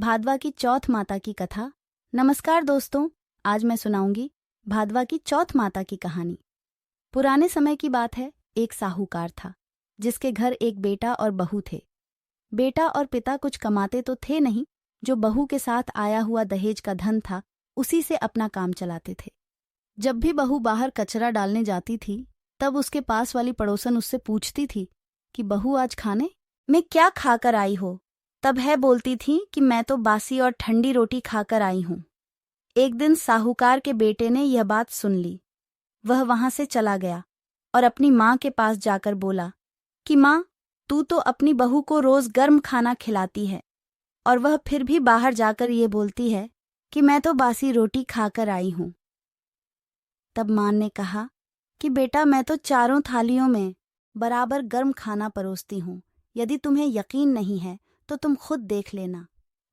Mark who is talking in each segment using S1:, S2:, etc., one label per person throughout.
S1: भादवा की चौथ माता की कथा। नमस्कार दोस्तों, आज मैं सुनाऊंगी भादवा की चौथ माता की कहानी। पुराने समय की बात है। एक साहूकार था जिसके घर एक बेटा और बहू थे। बेटा और पिता कुछ कमाते तो थे नहीं, जो बहू के साथ आया हुआ दहेज का धन था उसी से अपना काम चलाते थे। जब भी बहू बाहर कचरा डालने जाती थी तब उसके पास वाली पड़ोसन उससे पूछती थी कि बहू आज खाने में क्या खाकर आई हो। तब है बोलती थी कि मैं तो बासी और ठंडी रोटी खाकर आई हूं। एक दिन साहूकार के बेटे ने यह बात सुन ली। वह वहां से चला गया और अपनी माँ के पास जाकर बोला कि माँ, तू तो अपनी बहू को रोज गर्म खाना खिलाती है और वह फिर भी बाहर जाकर ये बोलती है कि मैं तो बासी रोटी खाकर आई हूं। तब माँ ने कहा कि बेटा, मैं तो चारों थालियों में बराबर गर्म खाना परोसती हूं। यदि तुम्हें यकीन नहीं है तो तुम खुद देख लेना।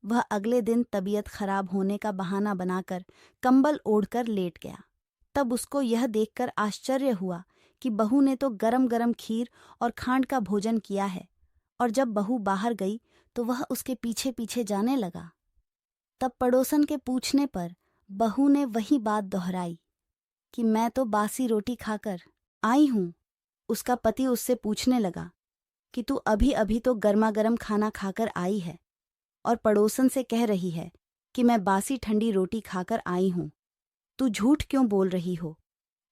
S1: वह अगले दिन तबीयत खराब होने का बहाना बनाकर कंबल ओढ़कर लेट गया। तब उसको यह देखकर आश्चर्य हुआ कि बहू ने तो गरम गरम खीर और खांड का भोजन किया है, और जब बहू बाहर गई तो वह उसके पीछे पीछे जाने लगा। तब पड़ोसन के पूछने पर बहू ने वही बात दोहराई कि मैं तो बासी रोटी खाकर आई हूं। उसका पति उससे पूछने लगा कि तू अभी अभी तो गर्मा गर्म खाना खाकर आई है और पड़ोसन से कह रही है कि मैं बासी ठंडी रोटी खाकर आई हूं। तू झूठ क्यों बोल रही हो?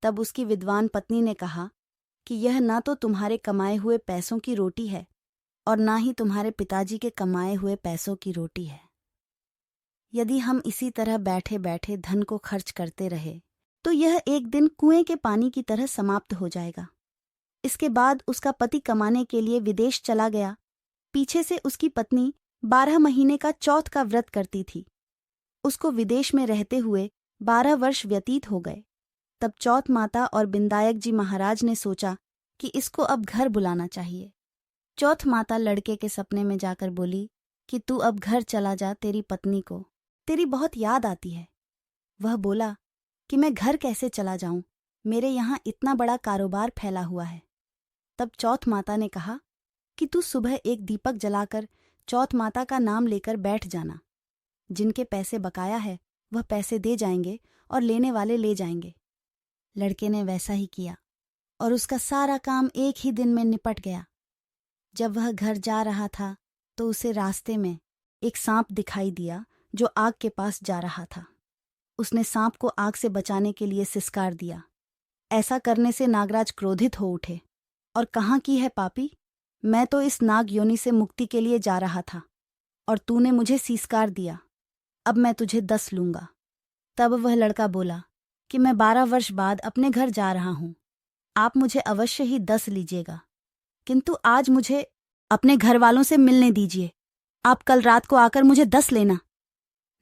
S1: तब उसकी विद्वान पत्नी ने कहा कि यह ना तो तुम्हारे कमाए हुए पैसों की रोटी है और ना ही तुम्हारे पिताजी के कमाए हुए पैसों की रोटी है। यदि हम इसी तरह बैठे बैठे धन को खर्च करते रहे तो यह एक दिन कुएं के पानी की तरह समाप्त हो जाएगा। इसके बाद उसका पति कमाने के लिए विदेश चला गया। पीछे से उसकी पत्नी 12 महीने का चौथ का व्रत करती थी। उसको विदेश में रहते हुए 12 वर्ष व्यतीत हो गए। तब चौथ माता और बिंदायक जी महाराज ने सोचा कि इसको अब घर बुलाना चाहिए। चौथ माता लड़के के सपने में जाकर बोली कि तू अब घर चला जा, तेरी पत्नी को तेरी बहुत याद आती है। वह बोला कि मैं घर कैसे चला जाऊं, मेरे यहाँ इतना बड़ा कारोबार फैला हुआ है। तब चौथ माता ने कहा कि तू सुबह एक दीपक जलाकर चौथ माता का नाम लेकर बैठ जाना। जिनके पैसे बकाया है वह पैसे दे जाएंगे और लेने वाले ले जाएंगे। लड़के ने वैसा ही किया और उसका सारा काम एक ही दिन में निपट गया। जब वह घर जा रहा था तो उसे रास्ते में एक सांप दिखाई दिया जो आग के पास जा रहा था। उसने सांप को आग से बचाने के लिए सिसकार दिया। ऐसा करने से नागराज क्रोधित हो उठे और कहाँ की है पापी, मैं तो इस नाग योनि से मुक्ति के लिए जा रहा था और तूने मुझे सीसकार दिया। अब मैं तुझे 10 लूंगा। तब वह लड़का बोला कि मैं 12 वर्ष बाद अपने घर जा रहा हूं, आप मुझे अवश्य ही 10 लीजिएगा, किंतु आज मुझे अपने घर वालों से मिलने दीजिए। आप कल रात को आकर मुझे 10 लेना।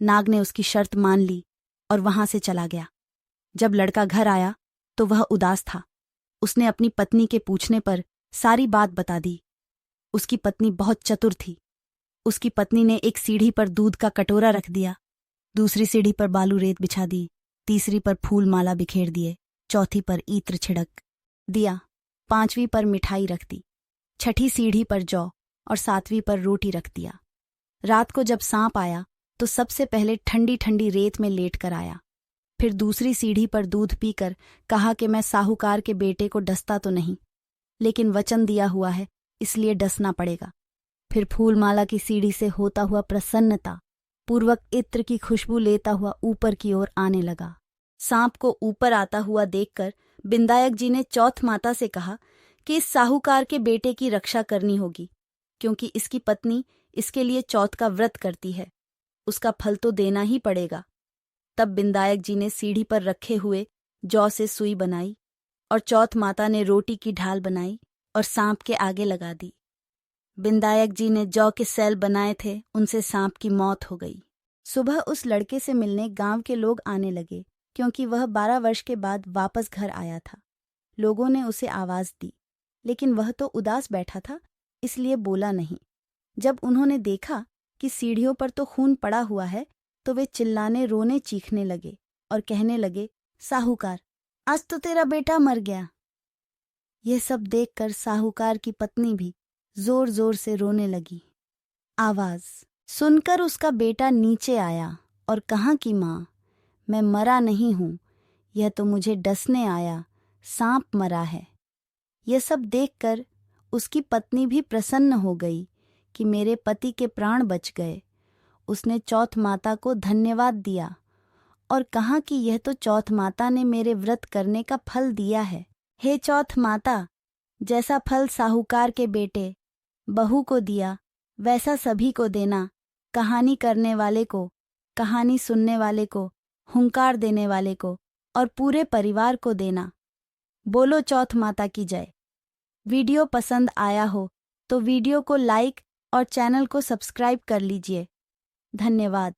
S1: नाग ने उसकी शर्त मान ली और वहां से चला गया। जब लड़का घर आया तो वह उदास था। उसने अपनी पत्नी के पूछने पर सारी बात बता दी। उसकी पत्नी बहुत चतुर थी। उसकी पत्नी ने एक सीढ़ी पर दूध का कटोरा रख दिया, दूसरी सीढ़ी पर बालू रेत बिछा दी, तीसरी पर फूल माला बिखेर दिए, चौथी पर इत्र छिड़क दिया, 5वीं पर मिठाई रख दी, 6ठी सीढ़ी पर जौ और 7वीं पर रोटी रख दिया। रात को जब सांप आया तो सबसे पहले ठंडी ठंडी रेत में लेट कर आया। फिर दूसरी सीढ़ी पर दूध पीकर कहा कि मैं साहूकार के बेटे को डसता तो नहीं, लेकिन वचन दिया हुआ है इसलिए डसना पड़ेगा। फिर फूलमाला की सीढ़ी से होता हुआ प्रसन्नता पूर्वक इत्र की खुशबू लेता हुआ ऊपर की ओर आने लगा। सांप को ऊपर आता हुआ देखकर बिंदायक जी ने चौथ माता से कहा कि इस साहूकार के बेटे की रक्षा करनी होगी, क्योंकि इसकी पत्नी इसके लिए चौथ का व्रत करती है, उसका फल तो देना ही पड़ेगा। तब बिंदायक जी ने सीढ़ी पर रखे हुए जौ से सुई बनाई और चौथ माता ने रोटी की ढाल बनाई और सांप के आगे लगा दी। बिंदायक जी ने जौ के सैल बनाए थे, उनसे सांप की मौत हो गई। सुबह उस लड़के से मिलने गांव के लोग आने लगे, क्योंकि वह 12 वर्ष के बाद वापस घर आया था। लोगों ने उसे आवाज दी, लेकिन वह तो उदास बैठा था, इसलिए बोला नहीं। जब उन्होंने देखा कि सीढ़ियों पर तो खून पड़ा हुआ है तो वे चिल्लाने रोने चीखने लगे और कहने लगे, साहूकार, आज तो तेरा बेटा मर गया। यह सब देखकर साहूकार की पत्नी भी जोर जोर से रोने लगी। आवाज सुनकर उसका बेटा नीचे आया और कहा कि माँ, मैं मरा नहीं हूँ, यह तो मुझे डसने आया, सांप मरा है। यह सब देखकर उसकी पत्नी भी प्रसन्न हो गई कि मेरे पति के प्राण बच गए। उसने चौथ माता को धन्यवाद दिया और कहा कि यह तो चौथ माता ने मेरे व्रत करने का फल दिया है। हे चौथ माता, जैसा फल साहूकार के बेटे बहू को दिया वैसा सभी को देना, कहानी करने वाले को, कहानी सुनने वाले को, हुंकार देने वाले को और पूरे परिवार को देना। बोलो चौथ माता की जय। वीडियो पसंद आया हो तो वीडियो को लाइक और चैनल को सब्सक्राइब कर लीजिए। धन्यवाद।